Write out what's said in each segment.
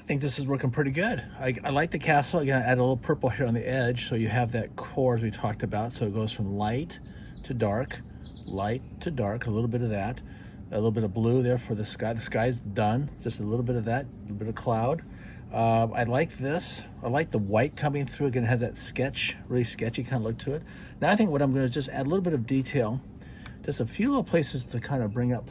think this is working pretty good. I like the castle. Again, I add a little purple here on the edge, so you have that core as we talked about. So it goes from light to dark, a little bit of that. A little bit of blue there for the sky. The sky's done. Just a little bit of that, a little bit of cloud. I like this. I like the white coming through. Again, it has that really sketchy kind of look to it. Now I think what I'm going to just add a little bit of detail. Just a few little places to kind of bring up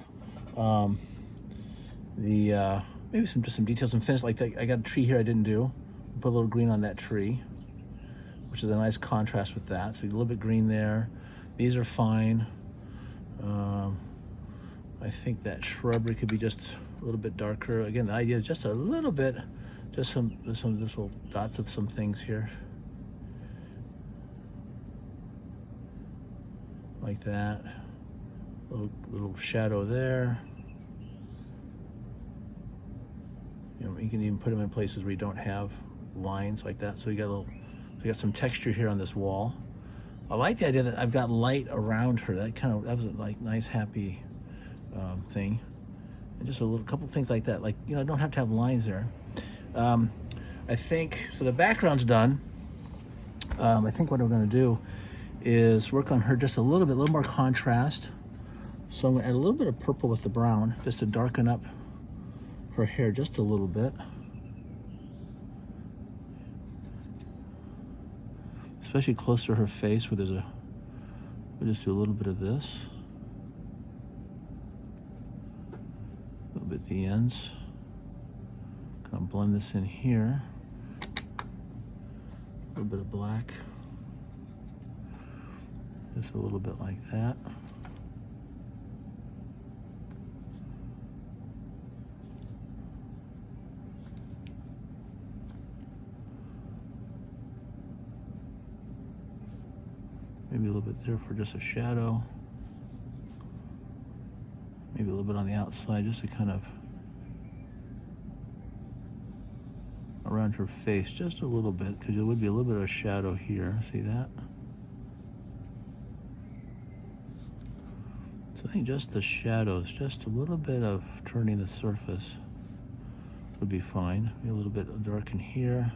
maybe just some details and finish. Like I got a tree here I didn't do. Put a little green on that tree, which is a nice contrast with that. So a little bit green there. These are fine. I think that shrubbery could be just a little bit darker. Again, the idea is just a little bit, just some little dots of some things here. Like that. Little shadow there. You know, you can even put them in places where you don't have lines like that. So you got some texture here on this wall. I like the idea that I've got light around her. That was a like nice happy thing. And just a couple things like that. Like, you know, I don't have to have lines there. I think so. The background's done. I think what I'm going to do is work on her just a little more contrast. So I'm going to add a little bit of purple with the brown just to darken up her hair just a little bit. Especially close to her face where we'll just do a little bit of this. A little bit at the ends. Kind of blend this in here. A little bit of black. Just a little bit like that. Maybe a little bit there for just a shadow. Maybe a little bit on the outside just to kind of around her face just a little bit, because there would be a little bit of a shadow here. See that? So I think just the shadows, just a little bit of turning the surface would be fine. Maybe a little bit of dark in here.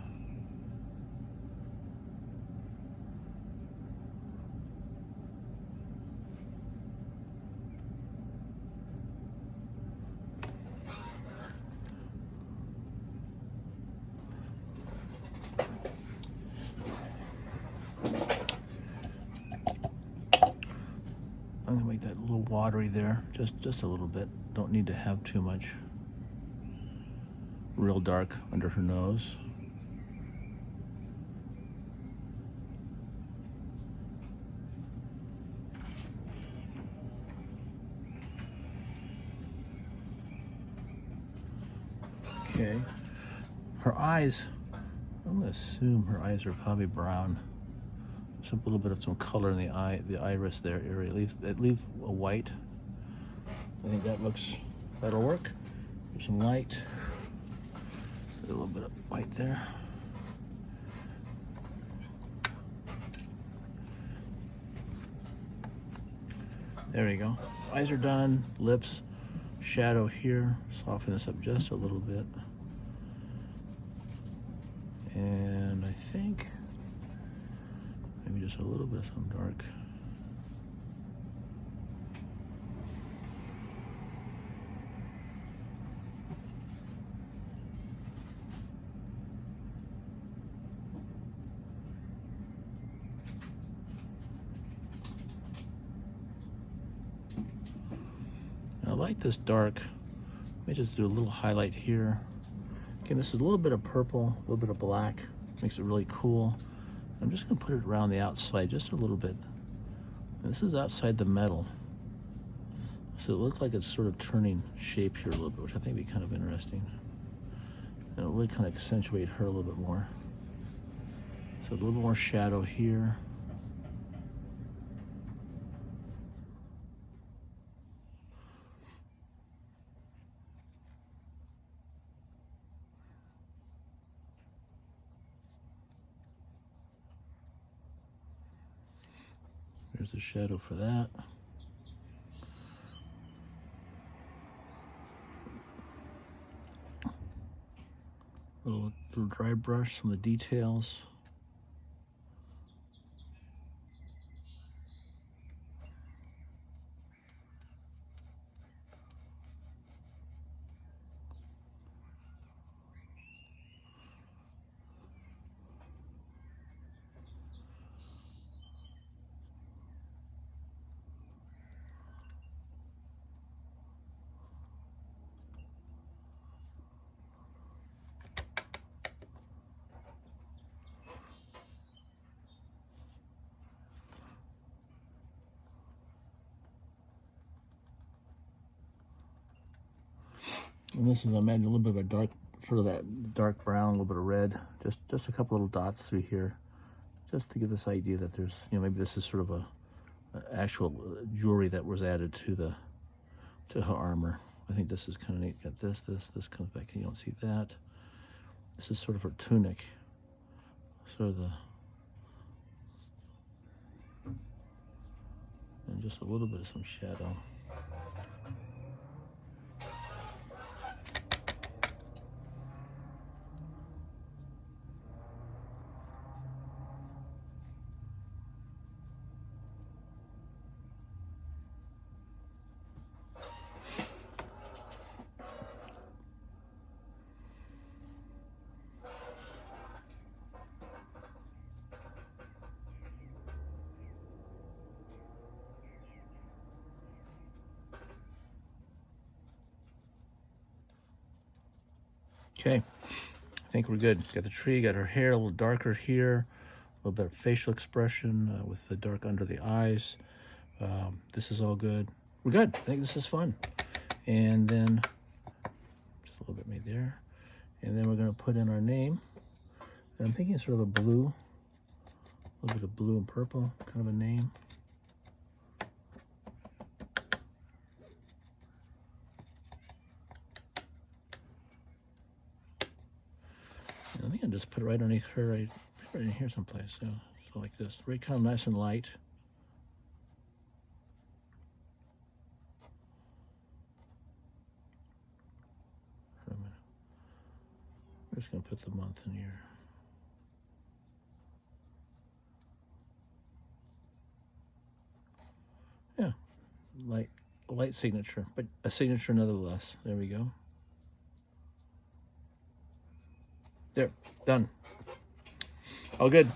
I'm gonna make that a little watery there, just a little bit. Don't need to have too much real dark under her nose. Okay, her eyes, I'm gonna assume her eyes are probably brown. Just a little bit of some color in the iris there area. Leave a white. I think that'll work. Give some light. A little bit of white there. There you go. Eyes are done. Lips, shadow here. Soften this up just a little bit. And I think maybe just a little bit of some dark. And I like this dark. Let me just do a little highlight here. Again, this is a little bit of purple, a little bit of black. Makes it really cool. I'm just going to put it around the outside just a little bit. And this is outside the metal. So it looks like it's sort of turning shape here a little bit, which I think would be kind of interesting. And it'll really kind of accentuate her a little bit more. So a little more shadow here. There's the shadow for that. little dry brush, some of the details. And this is, I imagine, a little bit of a dark, sort of that dark brown, a little bit of red, just a couple little dots through here, just to give this idea that there's, maybe this is sort of a actual jewelry that was added to her armor. I think this is kind of neat. Got this comes back and you don't see that. This is sort of her tunic, sort of and just a little bit of some shadow. Okay, I think we're good. Got the tree, got her hair a little darker here, a little bit of facial expression with the dark under the eyes. This is all good. We're good. I think this is fun. And then, just a little bit made there. And then we're going to put in our name. And I'm thinking sort of a blue, a little bit of blue and purple kind of a name. I think I'll just put it right underneath her, right in here someplace. So like this, right, kind of nice and light. I'm just going to put the month in here. Yeah, a light signature, but a signature nevertheless. There we go. There, done. All good.